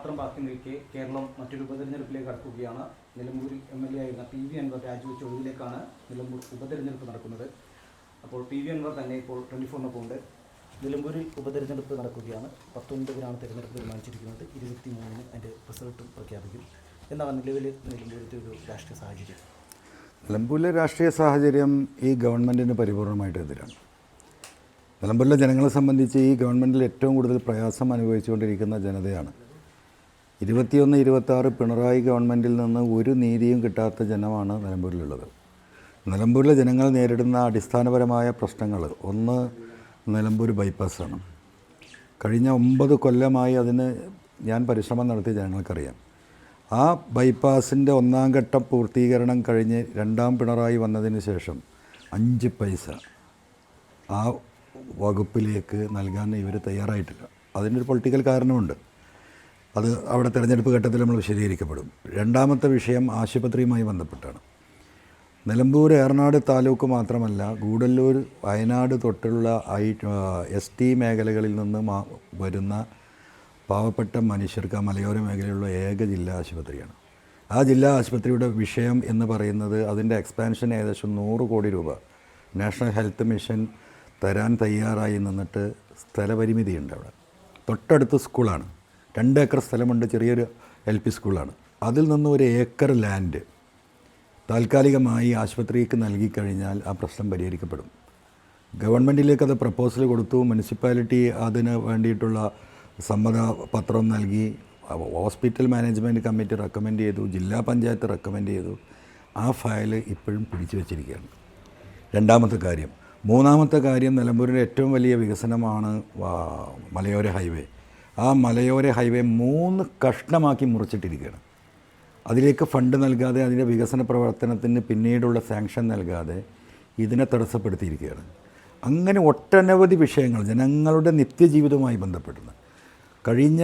മാത്രം ബാക്കി നിൽക്കെ കേരളം മറ്റൊരു ഉപതെരഞ്ഞെടുപ്പിലേക്ക് കടക്കുകയാണ്. നിലമ്പൂരിൽ MLA ആയിരുന്ന PV അൻവർ രാജിവെച്ച ഒഴിവിലേക്കാണ് നിലമ്പൂർ ഉപതെരഞ്ഞെടുപ്പ് നടക്കുന്നത്. അപ്പോൾ PV അൻവർ തന്നെ ഇപ്പോൾ 24-നൊപ്പം ഉണ്ട്. നിലമ്പൂരിൽ ഉപതെരഞ്ഞെടുപ്പ് നടക്കുകയാണ്. 19-നാണ് തെരഞ്ഞെടുപ്പ് തീരുമാനിച്ചിരിക്കുന്നത്. 23-ന് അതിൻ്റെ റിസൾട്ടും പ്രഖ്യാപിക്കും. എന്താണ് നിലവിൽ നിലമ്പൂരിലത്തെ ഒരു രാഷ്ട്രീയ സാഹചര്യം? നിലമ്പൂരിലെ രാഷ്ട്രീയ സാഹചര്യം ഈ ഗവൺമെൻറ്റിന് പരിപൂർണമായിട്ട് എതിരാണ്. നിലമ്പൂരിലെ ജനങ്ങളെ സംബന്ധിച്ച് ഈ ഗവൺമെൻറ്റിൽ ഏറ്റവും കൂടുതൽ പ്രയാസം അനുഭവിച്ചുകൊണ്ടിരിക്കുന്ന ജനതയാണ്. 21-26 പിണറായി ഗവൺമെൻറ്റിൽ നിന്ന് ഒരു നീതിയും കിട്ടാത്ത ജനമാണ് നിലമ്പൂരിലുള്ളത്. നിലമ്പൂരിലെ ജനങ്ങൾ നേരിടുന്ന അടിസ്ഥാനപരമായ പ്രശ്നങ്ങൾ, ഒന്ന് നിലമ്പൂർ ബൈപ്പാസാണ്. കഴിഞ്ഞ 9 കൊല്ലമായി അതിന് ഞാൻ പരിശ്രമം നടത്തിയ ജനങ്ങൾക്കറിയാം. ആ ബൈപ്പാസിൻ്റെ 1-ാം ഘട്ടം പൂർത്തീകരണം കഴിഞ്ഞ് 2-ാം പിണറായി വന്നതിന് ശേഷം 5 പൈസ ആ വകുപ്പിലേക്ക് നൽകാൻ ഇവർ തയ്യാറായിട്ടില്ല. അതിനൊരു പൊളിറ്റിക്കൽ കാരണമുണ്ട്. അത് അവിടെ തെരഞ്ഞെടുപ്പ് ഘട്ടത്തിൽ നമ്മൾ വിശദീകരിക്കപ്പെടും. രണ്ടാമത്തെ വിഷയം ആശുപത്രിയുമായി ബന്ധപ്പെട്ടാണ്. നിലമ്പൂർ ഏറനാട് താലൂക്ക് മാത്രമല്ല, ഗൂഡല്ലൂർ, വയനാട് തൊട്ടുള്ള ST മേഖലകളിൽ നിന്ന് വരുന്ന പാവപ്പെട്ട മനുഷ്യർക്ക് ആ മലയോര മേഖലയിലുള്ള ഏക ജില്ലാ ആശുപത്രിയാണ്. ആ ജില്ലാ ആശുപത്രിയുടെ വിഷയം എന്ന് പറയുന്നത് അതിൻ്റെ എക്സ്പാൻഷൻ ഏകദേശം 100 കോടി രൂപ നാഷണൽ ഹെൽത്ത് മിഷൻ തരാൻ തയ്യാറായി നിന്നിട്ട് സ്ഥലപരിമിതിയുണ്ട്. അവിടെ തൊട്ടടുത്ത് സ്കൂളാണ്, 2 ഏക്കർ സ്ഥലമുണ്ട്, ചെറിയൊരു LP സ്കൂളാണ്. അതിൽ നിന്ന് 1 ഏക്കർ ലാൻഡ് താൽക്കാലികമായി ആശുപത്രിക്ക് നൽകിക്കഴിഞ്ഞാൽ ആ പ്രശ്നം പരിഹരിക്കപ്പെടും. ഗവൺമെൻറ്റിലേക്ക് അത് പ്രപ്പോസൽ കൊടുത്തു. മുനിസിപ്പാലിറ്റി അതിന് വേണ്ടിയിട്ടുള്ള സമ്മതപത്രം നൽകി. ഹോസ്പിറ്റൽ മാനേജ്മെൻറ്റ് കമ്മിറ്റി റെക്കമെൻഡ് ചെയ്തു, ജില്ലാ പഞ്ചായത്ത് റെക്കമെൻഡ് ചെയ്തു. ആ ഫയൽ ഇപ്പോഴും പിടിച്ചു വച്ചിരിക്കുകയാണ്. രണ്ടാമത്തെ കാര്യം. മൂന്നാമത്തെ കാര്യം, നിലമ്പൂരിലെ ഏറ്റവും വലിയ വികസനമാണ് മലയോര ഹൈവേ. ആ മലയോര ഹൈവേ 3 കഷ്ണമാക്കി മുറിച്ചിട്ടിരിക്കുകയാണ്. അതിലേക്ക് ഫണ്ട് നൽകാതെ, അതിൻ്റെ വികസന പ്രവർത്തനത്തിന് പിന്നീടുള്ള സാങ്ഷൻ നൽകാതെ ഇതിനെ തടസ്സപ്പെടുത്തിയിരിക്കുകയാണ്. അങ്ങനെ ഒട്ടനവധി വിഷയങ്ങൾ ജനങ്ങളുടെ നിത്യജീവിതവുമായി ബന്ധപ്പെടുന്നു. കഴിഞ്ഞ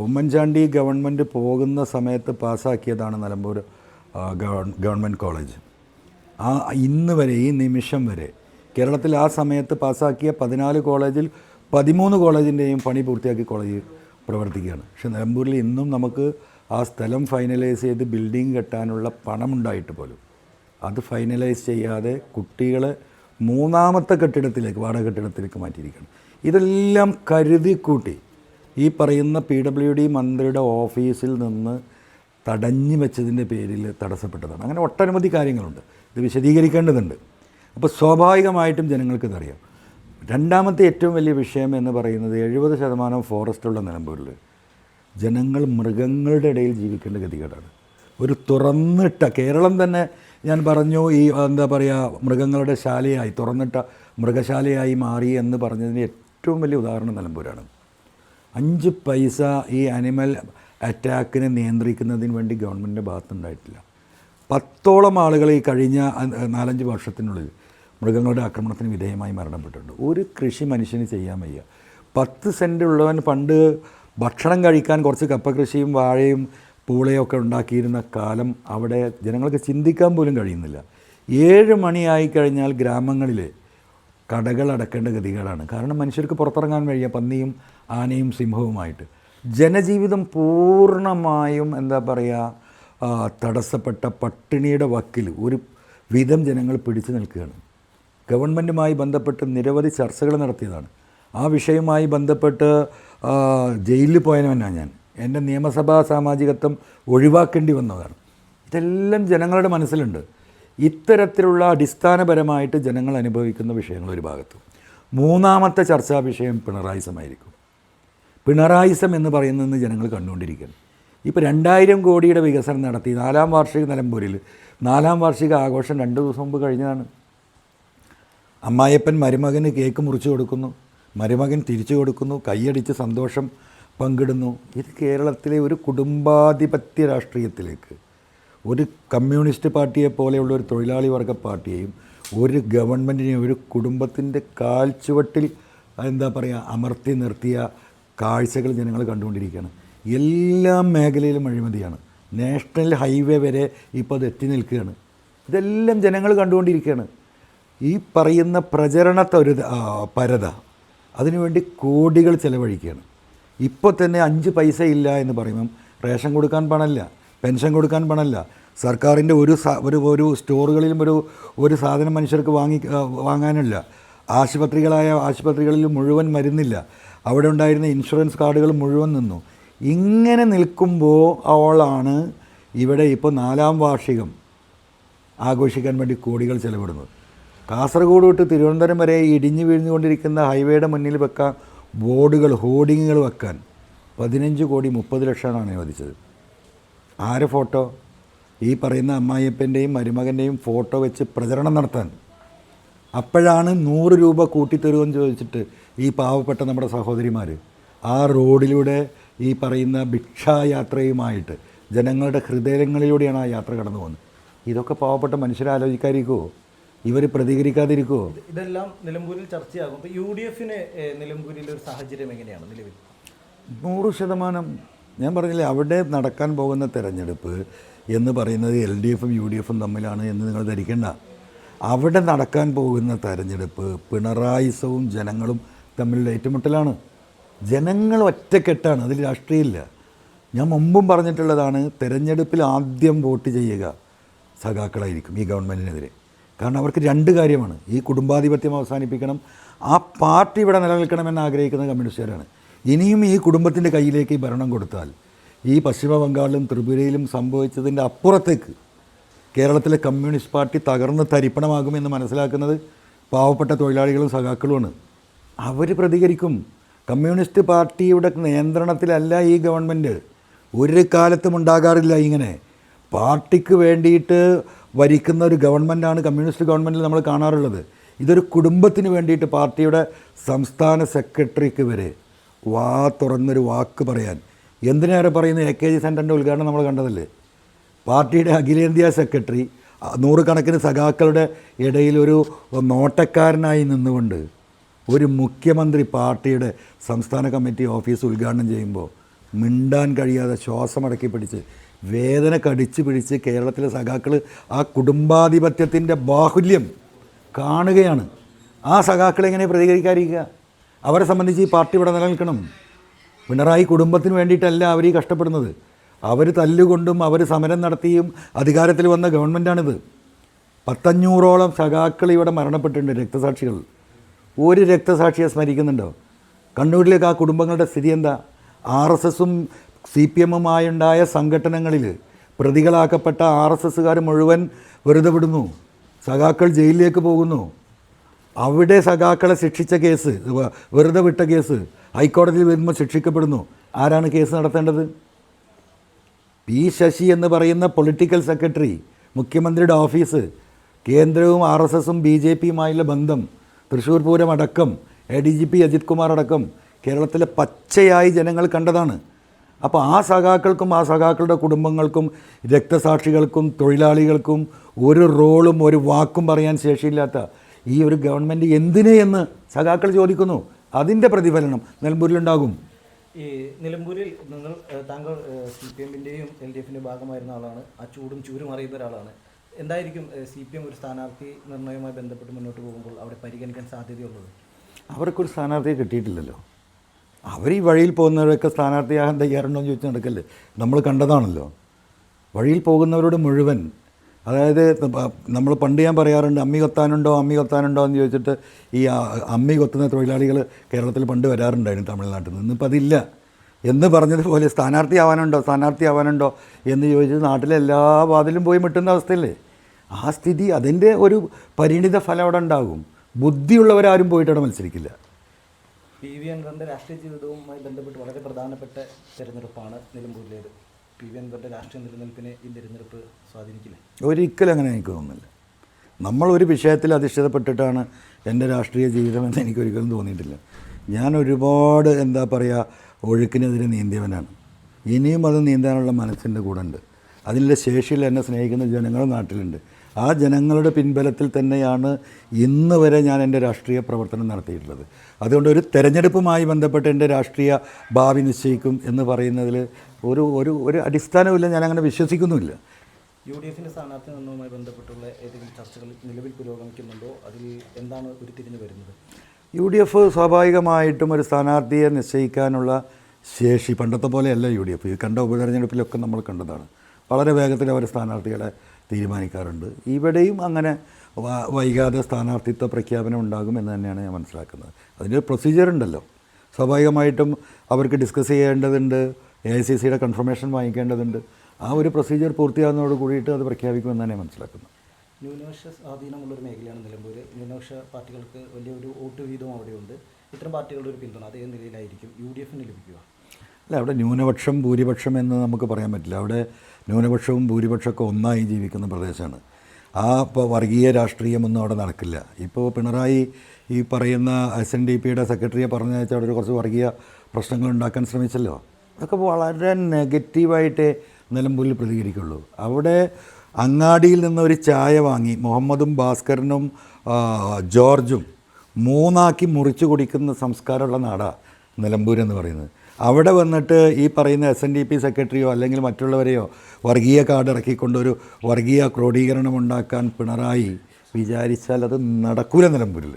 ഉമ്മൻചാണ്ടി ഗവൺമെൻറ് പോകുന്ന സമയത്ത് പാസ്സാക്കിയതാണ് നിലമ്പൂർ ഗവൺമെൻറ് കോളേജ്. ഇന്ന് വരെ, ഈ നിമിഷം വരെ കേരളത്തിൽ ആ സമയത്ത് പാസ്സാക്കിയ 14 കോളേജിൽ 13 കോളേജിൻ്റെയും പണി പൂർത്തിയാക്കി കോളേജ് പ്രവർത്തിക്കുകയാണ്. പക്ഷേ നിലമ്പൂരിൽ ഇന്നും നമുക്ക് ആ സ്ഥലം ഫൈനലൈസ് ചെയ്ത് ബിൽഡിംഗ് കെട്ടാനുള്ള പണമുണ്ടായിട്ട് പോലും അത് ഫൈനലൈസ് ചെയ്യാതെ കുട്ടികളെ 3-ാമത്തെ കെട്ടിടത്തിലേക്ക്, വാടക കെട്ടിടത്തിലേക്ക് മാറ്റിയിരിക്കുകയാണ്. ഇതെല്ലാം കരുതിക്കൂട്ടി ഈ പറയുന്ന PWD മന്ത്രിയുടെ ഓഫീസിൽ നിന്ന് തടഞ്ഞു വെച്ചതിൻ്റെ പേരിൽ തടസ്സപ്പെട്ടതാണ്. അങ്ങനെ ഒട്ടനവധി കാര്യങ്ങളുണ്ട്. ഇത് വിശദീകരിക്കേണ്ടതുണ്ട്. അപ്പോൾ സ്വാഭാവികമായിട്ടും ജനങ്ങൾക്കിതറിയാം. രണ്ടാമത്തെ ഏറ്റവും വലിയ വിഷയം എന്ന് പറയുന്നത് 70% ഫോറസ്റ്റുള്ള നിലമ്പൂരിൽ ജനങ്ങൾ മൃഗങ്ങളുടെ ഇടയിൽ ജീവിക്കേണ്ട ഗതികേടാണ്. ഒരു തുറന്നിട്ട കേരളം തന്നെ, ഞാൻ പറഞ്ഞു, ഈ എന്താ പറയുക, മൃഗങ്ങളുടെ ശാലയായി, തുറന്നിട്ട മൃഗശാലയായി മാറി എന്ന് പറഞ്ഞതിന് ഏറ്റവും വലിയ ഉദാഹരണം നിലമ്പൂരാണ്. 5 പൈസ ഈ ആനിമൽ അറ്റാക്കിനെ നിയന്ത്രിക്കുന്നതിന് വേണ്ടി ഗവൺമെൻറ്റിൻ്റെ ഭാഗത്തുണ്ടായിട്ടില്ല. 10ഓളം ആളുകൾ ഈ കഴിഞ്ഞ 4-5 വർഷത്തിനുള്ളിൽ മൃഗങ്ങളുടെ ആക്രമണത്തിന് വിധേയമായി മരണപ്പെട്ടിട്ടുണ്ട്. ഒരു കൃഷി മനുഷ്യന് ചെയ്യാൻ വയ്യ. 10 സെൻറ്റ് ഉള്ളവൻ പണ്ട് ഭക്ഷണം കഴിക്കാൻ കുറച്ച് കപ്പ കൃഷിയും വാഴയും പൂളയും ഒക്കെ ഉണ്ടാക്കിയിരുന്ന കാലം അവിടെ ജനങ്ങൾക്ക് ചിന്തിക്കാൻ പോലും കഴിയുന്നില്ല. 7 മണിയായി കഴിഞ്ഞാൽ ഗ്രാമങ്ങളിൽ കടകൾ അടക്കേണ്ട ഗതികളാണ്. കാരണം മനുഷ്യർക്ക് പുറത്തിറങ്ങാൻ വയ്യ, പന്നിയും ആനയും സിംഹവുമായിട്ട്. ജനജീവിതം പൂർണ്ണമായും എന്താ പറയുക, തടസ്സപ്പെട്ട പട്ടിണിയുടെ വക്കിൽ ഒരു വിധം ജനങ്ങൾ പിടിച്ചു നിൽക്കുകയാണ്. ഗവൺമെൻറ്റുമായി ബന്ധപ്പെട്ട് നിരവധി ചർച്ചകൾ നടത്തിയതാണ്. ആ വിഷയവുമായി ബന്ധപ്പെട്ട് ജയിലിൽ പോയവനാണ് ഞാൻ. എൻ്റെ നിയമസഭാ സാമാജികത്വം ഒഴിവാക്കേണ്ടി വന്നതാണ്. ഇതെല്ലാം ജനങ്ങളുടെ മനസ്സിലുണ്ട്. ഇത്തരത്തിലുള്ള അടിസ്ഥാനപരമായിട്ട് ജനങ്ങൾ അനുഭവിക്കുന്ന വിഷയങ്ങൾ ഒരു ഭാഗത്ത്. 3-ാമത്തെ ചർച്ചാ വിഷയം പിണറായിസമായിരിക്കും. പിണറായിസം എന്ന് പറയുന്നത് ജനങ്ങൾ കണ്ടുകൊണ്ടിരിക്കുകയാണ്. ഇപ്പോൾ 2000 കോടിയുടെ വികസനം നടത്തി 4-ാം വാർഷിക നിലമ്പൂരിൽ 4-ാം വാർഷിക ആഘോഷം 2 ദിവസം മുമ്പ് കഴിഞ്ഞതാണ്. അമ്മായിയപ്പൻ മരുമകന് കേക്ക് മുറിച്ച് കൊടുക്കുന്നു, മരുമകൻ തിരിച്ചു കൊടുക്കുന്നു, കൈയടിച്ച് സന്തോഷം പങ്കിടുന്നു. ഇത് കേരളത്തിലെ ഒരു കുടുംബാധിപത്യ രാഷ്ട്രീയത്തിലേക്ക്, ഒരു കമ്മ്യൂണിസ്റ്റ് പാർട്ടിയെ പോലെയുള്ള ഒരു തൊഴിലാളി വർഗ പാർട്ടിയെയും ഒരു ഗവൺമെൻറ്റിനെയും ഒരു കുടുംബത്തിൻ്റെ കാൽച്ചുവട്ടിൽ എന്താ പറയുക അമർത്തി നിർത്തിയ കാഴ്ചകൾ ജനങ്ങൾ കണ്ടുകൊണ്ടിരിക്കുകയാണ്. എല്ലാ മേഖലയിലും അഴിമതിയാണ്. നാഷണൽ ഹൈവേ വരെ ഇപ്പോൾ അത് എത്തി നിൽക്കുകയാണ്. ഇതെല്ലാം ജനങ്ങൾ കണ്ടുകൊണ്ടിരിക്കുകയാണ്. ഈ പറയുന്ന പ്രചരണ പരത അതിനുവേണ്ടി കോടികൾ ചെലവഴിക്കുകയാണ്. ഇപ്പോൾ തന്നെ 5 പൈസ ഇല്ല എന്ന് പറയുമ്പം റേഷൻ കൊടുക്കാൻ പണമില്ല, പെൻഷൻ കൊടുക്കാൻ പണമില്ല, സർക്കാരിൻ്റെ ഒരു സ്റ്റോറുകളിലും ഒരു സാധനം മനുഷ്യർക്ക് വാങ്ങാനില്ല, ആശുപത്രികളിൽ മുഴുവൻ മരുന്നില്ല, അവിടെ ഉണ്ടായിരുന്ന ഇൻഷുറൻസ് കാർഡുകൾ മുഴുവൻ നിന്നു. ഇങ്ങനെ നിൽക്കുമ്പോൾ അവളാണ് ഇവിടെ ഇപ്പോൾ 4ാം വാർഷികം ആഘോഷിക്കാൻ വേണ്ടി കോടികൾ ചെലവിടുന്നത്. കാസർഗോഡ് തൊട്ട് തിരുവനന്തപുരം വരെ ഇടിഞ്ഞു വീഴ്ന്നുകൊണ്ടിരിക്കുന്ന ഹൈവേയുടെ മുന്നിൽ വെക്കാൻ ഹോർഡിങ്ങുകൾ വെക്കാൻ 15 കോടി 30 ലക്ഷമാണ് അനുവദിച്ചത്. ആരെ ഫോട്ടോ? ഈ പറയുന്ന അമ്മായിയപ്പൻ്റെയും മരുമകൻ്റെയും ഫോട്ടോ വെച്ച് പ്രചരണം നടത്താൻ. അപ്പോഴാണ് 100 രൂപ കൂട്ടിത്തരുമെന്ന് ചോദിച്ചിട്ട് ഈ പാവപ്പെട്ട നമ്മുടെ സഹോദരിമാർ ആ റോഡിലൂടെ ഈ പറയുന്ന ഭിക്ഷായാത്രയുമായിട്ട് ജനങ്ങളുടെ ഹൃദയങ്ങളിലൂടെയാണ് ആ യാത്ര കടന്നു പോകുന്നത്. ഇതൊക്കെ പാവപ്പെട്ട മനുഷ്യരാലോചിക്കാതിരിക്കുമോ? ഇവർ പ്രതികരിക്കാതിരിക്കുമോ? ഇതെല്ലാം നിലമ്പൂരിൽ ചർച്ചയാകും. ഇപ്പോൾ UDF നിലമ്പൂരിലെ ഒരു സാഹചര്യം എങ്ങനെയാണ് നിലവിൽ? 100% ഞാൻ പറഞ്ഞില്ലേ, അവിടെ നടക്കാൻ പോകുന്ന തെരഞ്ഞെടുപ്പ് എന്ന് പറയുന്നത് LDFും UDFും തമ്മിലാണ് എന്ന് നിങ്ങൾ ധരിക്കേണ്ട. അവിടെ നടക്കാൻ പോകുന്ന തെരഞ്ഞെടുപ്പ് പിണറായിസവും ജനങ്ങളും തമ്മിലുള്ള ഏറ്റുമുട്ടലാണ്. ജനങ്ങൾ ഒറ്റക്കെട്ടാണ്, അതിൽ രാഷ്ട്രീയമില്ല. ഞാൻ മുമ്പും പറഞ്ഞിട്ടുള്ളതാണ്, തെരഞ്ഞെടുപ്പിൽ ആദ്യം വോട്ട് ചെയ്യുക സഖാക്കളായിരിക്കും ഈ ഗവൺമെൻറ്റിനെതിരെ. കാരണം അവർക്ക് 2 കാര്യമാണ്. ഈ കുടുംബാധിപത്യം അവസാനിപ്പിക്കണം, ആ പാർട്ടി ഇവിടെ നിലനിൽക്കണമെന്ന് ആഗ്രഹിക്കുന്ന കമ്മ്യൂണിസ്റ്റുകാരാണ്. ഇനിയും ഈ കുടുംബത്തിൻ്റെ കയ്യിലേക്ക് ഈ ഭരണം കൊടുത്താൽ ഈ പശ്ചിമ ബംഗാളിലും ത്രിപുരയിലും സംഭവിച്ചതിൻ്റെ അപ്പുറത്തേക്ക് കേരളത്തിലെ കമ്മ്യൂണിസ്റ്റ് പാർട്ടി തകർന്ന് തരിപ്പണമാകുമെന്ന് മനസ്സിലാക്കുന്നത് പാവപ്പെട്ട തൊഴിലാളികളും സഖാക്കളുമാണ്. അവർ പ്രതികരിക്കും. കമ്മ്യൂണിസ്റ്റ് പാർട്ടിയുടെ നിയന്ത്രണത്തിലല്ല ഈ ഗവൺമെൻറ്. ഒരു കാലത്തും ഉണ്ടാകാറില്ല ഇങ്ങനെ. പാർട്ടിക്ക് വേണ്ടിയിട്ട് ഭരിക്കുന്ന ഒരു ഗവൺമെൻറ്റാണ് കമ്മ്യൂണിസ്റ്റ് ഗവൺമെൻറ്റിൽ നമ്മൾ കാണാറുള്ളത്. ഇതൊരു കുടുംബത്തിന് വേണ്ടിയിട്ട് പാർട്ടിയുടെ സംസ്ഥാന സെക്രട്ടറിക്ക് വരെ തുറന്നൊരു വാക്ക് പറയാൻ, എന്തിനേറെ പറയുന്നത് AKG സെൻറ്ററിൻ്റെ ഉദ്ഘാടനം നമ്മൾ കണ്ടതല്ലേ. പാർട്ടിയുടെ അഖിലേന്ത്യാ സെക്രട്ടറി 100 കണക്കിന് സഖാക്കളുടെ ഇടയിൽ ഒരു നോട്ടക്കാരനായി നിന്നുകൊണ്ട് ഒരു മുഖ്യമന്ത്രി പാർട്ടിയുടെ സംസ്ഥാന കമ്മിറ്റി ഓഫീസ് ഉദ്ഘാടനം ചെയ്യുമ്പോൾ മിണ്ടാൻ കഴിയാതെ ശ്വാസമടക്കി പിടിച്ച് വേദന കടിച്ചു പിടിച്ച് കേരളത്തിലെ സഖാക്കൾ ആ കുടുംബാധിപത്യത്തിൻ്റെ ബാഹുല്യം കാണുകയാണ്. ആ സഖാക്കൾ എങ്ങനെ പ്രതികരിക്കാതിരിക്കുക? അവരെ സംബന്ധിച്ച് ഈ പാർട്ടി ഇവിടെ നിലനിൽക്കണം. പിണറായി കുടുംബത്തിന് വേണ്ടിയിട്ടല്ല അവർ ഈ കഷ്ടപ്പെടുന്നത്. അവർ തല്ലുകൊണ്ടും അവർ സമരം നടത്തിയും അധികാരത്തിൽ വന്ന ഗവൺമെൻറ്റാണിത്. 500ഓളം സഖാക്കൾ ഇവിടെ മരണപ്പെട്ടിട്ടുണ്ട്, രക്തസാക്ഷികൾ. ഒരു രക്തസാക്ഷിയെ സ്മരിക്കുന്നുണ്ടോ? കണ്ണൂരിലേക്ക് ആ കുടുംബങ്ങളുടെ സ്ഥിതി എന്താ? RSSും CPMുമായുണ്ടായ സംഘടനകളിൽ പ്രതികളാക്കപ്പെട്ട RSSകാർ മുഴുവൻ വെറുതെ വിടുന്നു. സഖാക്കൾ ജയിലിലേക്ക് പോകുന്നു. അവിടെ സഖാക്കളെ ശിക്ഷിച്ച കേസ്, വെറുതെ വിട്ട കേസ് ഹൈക്കോടതിയിൽ വരുമ്പോൾ ശിക്ഷിക്കപ്പെടുന്നു. ആരാണ് കേസ് നടത്തേണ്ടത്? P. ശശി എന്ന് പറയുന്ന പൊളിറ്റിക്കൽ സെക്രട്ടറി, മുഖ്യമന്ത്രിയുടെ ഓഫീസ്, കേന്ദ്രവും RSSും BJPയുമായുള്ള ബന്ധം, തൃശ്ശൂർ പൂരം അടക്കം ADGP അജിത് കുമാർ അടക്കം കേരളത്തിലെ പച്ചയായി ജനങ്ങൾ കണ്ടതാണ്. അപ്പോൾ ആ സഖാക്കൾക്കും ആ സഖാക്കളുടെ കുടുംബങ്ങൾക്കും രക്തസാക്ഷികൾക്കും തൊഴിലാളികൾക്കും ഒരു റോളും ഒരു വാക്കും പറയാൻ ശേഷിയില്ലാത്ത ഈ ഒരു ഗവൺമെൻറ് എന്തിനെ എന്ന് സഖാക്കൾ ചോദിക്കുന്നു. അതിൻ്റെ പ്രതിഫലനം നിലമ്പൂരിലുണ്ടാകും. ഈ നിലമ്പൂരിൽ താങ്കൾ CPMൻ്റെയും LDFൻ്റെയും ഭാഗമായിരുന്ന ആളാണ്. ആ ചൂടും ചൂരും അറിയുന്ന ഒരാളാണ്. എന്തായിരിക്കും CPM ഒരു സ്ഥാനാർത്ഥി നിർണ്ണയവുമായി ബന്ധപ്പെട്ട് മുന്നോട്ട് പോകുമ്പോൾ അവിടെ പരിഗണിക്കാൻ സാധ്യതയുള്ളത്? അവർക്കൊരു സ്ഥാനാർത്ഥിയെ കിട്ടിയിട്ടില്ലല്ലോ. അവർ ഈ വഴിയിൽ പോകുന്നവരൊക്കെ സ്ഥാനാർത്ഥിയാകാൻ തയ്യാറുണ്ടോ എന്ന് ചോദിച്ച് നടക്കല്ലേ. നമ്മൾ കണ്ടതാണല്ലോ. വഴിയിൽ പോകുന്നവരോട് മുഴുവൻ, അതായത് നമ്മൾ പണ്ട് ഞാൻ പറയാറുണ്ട്, അമ്മി കൊത്താനുണ്ടോ എന്ന് ചോദിച്ചിട്ട് ഈ അമ്മി കൊത്തുന്ന തൊഴിലാളികൾ കേരളത്തിൽ പണ്ട് വരാറുണ്ടായിരുന്നു തമിഴ്നാട്ടിൽ നിന്ന്. ഇന്നിപ്പോൾ അതില്ല. എന്ന് പറഞ്ഞതുപോലെ സ്ഥാനാർത്ഥിയാവാനുണ്ടോ എന്ന് ചോദിച്ചത് നാട്ടിലെ എല്ലാ വാതിലും പോയി മുട്ടുന്ന അവസ്ഥയല്ലേ. ആ സ്ഥിതി, അതിൻ്റെ ഒരു പരിണിത ഫലം അവിടെ ഉണ്ടാകും. ബുദ്ധിയുള്ളവരാരും പോയിട്ടവിടെ മത്സരിക്കില്ല. PV അൻവറിൻ്റെ രാഷ്ട്രീയ ജീവിതവുമായി ബന്ധപ്പെട്ട് വളരെ പ്രധാനപ്പെട്ട തിരഞ്ഞെടുപ്പാണ് നിലമ്പൂരിലേത്. PV അൻവറിൻ്റെ രാഷ്ട്രീയ നിലനിൽപ്പിനെ ഈ തിരഞ്ഞെടുപ്പ് സ്വാധീനിക്കില്ല? ഒരിക്കലും അങ്ങനെ എനിക്ക് തോന്നുന്നില്ല. നമ്മളൊരു വിഷയത്തിൽ അധിഷ്ഠിതപ്പെട്ടിട്ടാണ് എൻ്റെ രാഷ്ട്രീയ ജീവിതമെന്ന് എനിക്കൊരിക്കലും തോന്നിയിട്ടില്ല. ഞാൻ ഒരുപാട് ഒഴുക്കിനെതിരെ നീന്തിയവനാണ്. ഇനിയും അത് നീന്താനുള്ള മനസ്സിൻ്റെ കൂടെ ഉണ്ട്. അതിനുള്ള ശേഷിയിൽ എന്നെ സ്നേഹിക്കുന്ന ജനങ്ങൾ നാട്ടിലുണ്ട്. ആ ജനങ്ങളുടെ പിൻബലത്തിൽ തന്നെയാണ് ഇന്ന് വരെ ഞാൻ എൻ്റെ രാഷ്ട്രീയ പ്രവർത്തനം നടത്തിയിട്ടുള്ളത്. അതുകൊണ്ട് ഒരു തെരഞ്ഞെടുപ്പുമായി ബന്ധപ്പെട്ട് എൻ്റെ രാഷ്ട്രീയ ഭാവി നിശ്ചയിക്കും എന്ന് പറയുന്നതിൽ ഒരു അടിസ്ഥാനമില്ല. ഞാനങ്ങനെ വിശ്വസിക്കുന്നുമില്ല. UDFൻ്റെ സ്ഥാനാർത്ഥി നിർണ്ണയവുമായി ബന്ധപ്പെട്ടുള്ള ഏതെങ്കിലും ചർച്ചകൾ നിലവിൽ പുരോഗമിക്കുന്നുണ്ടോ? അതിൽ എന്താണ് ഉരുത്തിരിഞ്ഞു വരുന്നത്? UDF സ്വാഭാവികമായിട്ടും ഒരു സ്ഥാനാർത്ഥിയെ നിശ്ചയിക്കാനുള്ള ശേഷി പണ്ടത്തെ പോലെയല്ല യു ഡി എഫ്. ഈ കണ്ട ഉപതെരഞ്ഞെടുപ്പിലൊക്കെ നമ്മൾ കണ്ടതാണ്. വളരെ വേഗത്തിൽ അവർ സ്ഥാനാർത്ഥികളെ തീരുമാനിക്കാറുണ്ട്. ഇവിടെയും അങ്ങനെ വൈകാതെ സ്ഥാനാർത്ഥിത്വ പ്രഖ്യാപനം ഉണ്ടാകും എന്ന് തന്നെയാണ് ഞാൻ മനസ്സിലാക്കുന്നത്. അതിൻ്റെ പ്രൊസീജിയർ ഉണ്ടല്ലോ. സ്വാഭാവികമായിട്ടും അവർക്ക് ഡിസ്കസ് ചെയ്യേണ്ടതുണ്ട്, AICCയുടെ കൺഫർമേഷൻ വാങ്ങിക്കേണ്ടതുണ്ട്. ആ ഒരു പ്രൊസീജിയർ പൂർത്തിയാകുന്നതോട് കൂടിയിട്ട് അത് പ്രഖ്യാപിക്കുമെന്ന് തന്നെ മനസ്സിലാക്കുന്നത്. ന്യൂനപക്ഷ സ്വാധീനമുള്ളൊരു മേഖലയാണ് നിലമ്പൂർ. ന്യൂനപക്ഷ പാർട്ടികൾക്ക് വലിയൊരു വോട്ട് വീതവും അവിടെയുണ്ട്. ഇത്തരം പാർട്ടികളുടെ ഒരു പിന്തുണ അതേ നിലയിലായിരിക്കും UDFന് ലഭിക്കുക. അല്ല, അവിടെ ന്യൂനപക്ഷം ഭൂരിപക്ഷം എന്ന് നമുക്ക് പറയാൻ പറ്റില്ല. അവിടെ ന്യൂനപക്ഷവും ഭൂരിപക്ഷമൊക്കെ ഒന്നായി ജീവിക്കുന്ന പ്രദേശമാണ്. ഇപ്പോൾ വർഗീയ രാഷ്ട്രീയമൊന്നും അവിടെ നടക്കില്ല. ഇപ്പോൾ പിണറായി ഈ പറയുന്ന SNDPയുടെ സെക്രട്ടറിയെ പറഞ്ഞയച്ചാൽ അവിടെ കുറച്ച് വർഗീയ പ്രശ്നങ്ങൾ ഉണ്ടാക്കാൻ ശ്രമിച്ചല്ലോ. അതൊക്കെ വളരെ നെഗറ്റീവായിട്ടേ നിലമ്പൂരിൽ പ്രതികരിക്കുള്ളൂ. അവിടെ അങ്ങാടിയിൽ നിന്നൊരു ചായ വാങ്ങി മുഹമ്മദും ഭാസ്കരനും ജോർജും മൂന്നാക്കി മുറിച്ച് കുടിക്കുന്ന സംസ്കാരമുള്ള നാടാണ് നിലമ്പൂർ എന്ന് പറയുന്നത്. അവിടെ വന്നിട്ട് ഈ പറയുന്ന SNDP സെക്രട്ടറിയോ അല്ലെങ്കിൽ മറ്റുള്ളവരെയോ വർഗീയ കാർഡ് ഇറക്കിക്കൊണ്ടൊരു വർഗീയ ക്രോഡീകരണം ഉണ്ടാക്കാൻ പിണറായി വിചാരിച്ചാൽ അത് നടക്കൂല. നിലമ്പൂരിൽ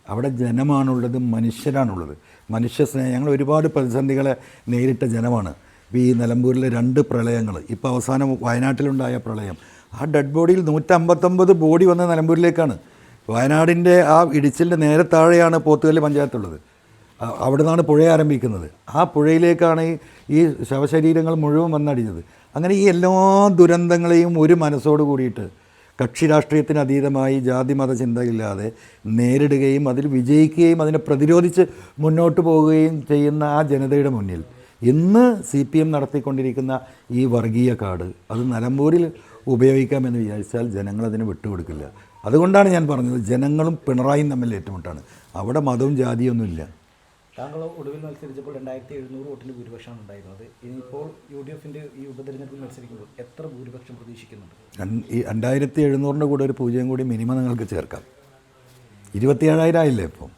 അവിടെ ജനമാണുള്ളത്, മനുഷ്യരാണുള്ളത്, മനുഷ്യസ്നേഹം. ഞങ്ങൾ ഒരുപാട് പ്രതിസന്ധികളെ നേരിട്ട ജനമാണ്. ഈ നിലമ്പൂരിലെ 2 പ്രളയങ്ങൾ, ഇപ്പോൾ അവസാനം വയനാട്ടിലുണ്ടായ പ്രളയം, ആ ഡെഡ് ബോഡിയിൽ 159 ബോഡി വന്ന നിലമ്പൂരിലേക്കാണ്. വയനാടിൻ്റെ ആ ഇടിച്ചിലിൻ്റെ നേരെ താഴെയാണ് പോത്തുകല്ല് പഞ്ചായത്തുള്ളത്. അവിടെ നിന്നാണ് പുഴ ആരംഭിക്കുന്നത്. ആ പുഴയിലേക്കാണ് ഈ ശവശരീരങ്ങൾ മുഴുവൻ വന്നടിഞ്ഞത്. അങ്ങനെ ഈ എല്ലാ ദുരന്തങ്ങളെയും ഒരു മനസ്സോട് കൂടിയിട്ട് കക്ഷി രാഷ്ട്രീയത്തിന് അതീതമായി ജാതി മത ചിന്തയില്ലാതെ നേരിടുകയും അതിൽ വിജയിക്കുകയും അതിനെ പ്രതിരോധിച്ച് മുന്നോട്ട് പോവുകയും ചെയ്യുന്ന ആ ജനതയുടെ മുന്നിൽ ഇന്ന് CPM നടത്തിക്കൊണ്ടിരിക്കുന്ന ഈ വർഗീയ കാർഡ് അത് നിലമ്പൂരിൽ ഉപയോഗിക്കാമെന്ന് വിചാരിച്ചാൽ ജനങ്ങളതിന് വിട്ടുകൊടുക്കില്ല. അതുകൊണ്ടാണ് ഞാൻ പറഞ്ഞത് ജനങ്ങളും പിണറായിയും തമ്മിൽ ഏറ്റുമുട്ടാണ്. അവിടെ മതവും ജാതിയൊന്നുമില്ല. താങ്കൾ ഒടുവിൽ മത്സരിച്ചപ്പോൾ 2700 വോട്ടിന് ഭൂരിപക്ഷമാണ് ഉണ്ടായിരുന്നത്. ഇനിയിപ്പോൾ UDFൻ്റെ ഈ ഉപതെരഞ്ഞെടുപ്പിൽ മത്സരിക്കുമ്പോൾ എത്ര ഭൂരിപക്ഷം പ്രതീക്ഷിക്കുന്നുണ്ട്? ഈ 2700-ൻ്റെ കൂടെ ഒരു 0 കൂടി മിനിമം നിങ്ങൾക്ക് ചേർക്കാം. 27,000 ആയില്ലേ ഇപ്പം?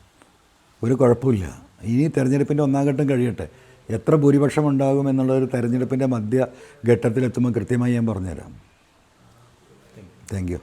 ഒരു കുഴപ്പമില്ല. ഇനി തെരഞ്ഞെടുപ്പിൻ്റെ 1-ാം ഘട്ടം കഴിയട്ടെ. എത്ര ഭൂരിപക്ഷം ഉണ്ടാകും എന്നുള്ളൊരു തെരഞ്ഞെടുപ്പിൻ്റെ മധ്യഘട്ടത്തിലെത്തുമ്പോൾ കൃത്യമായി ഞാൻ പറഞ്ഞുതരാം. Thank you.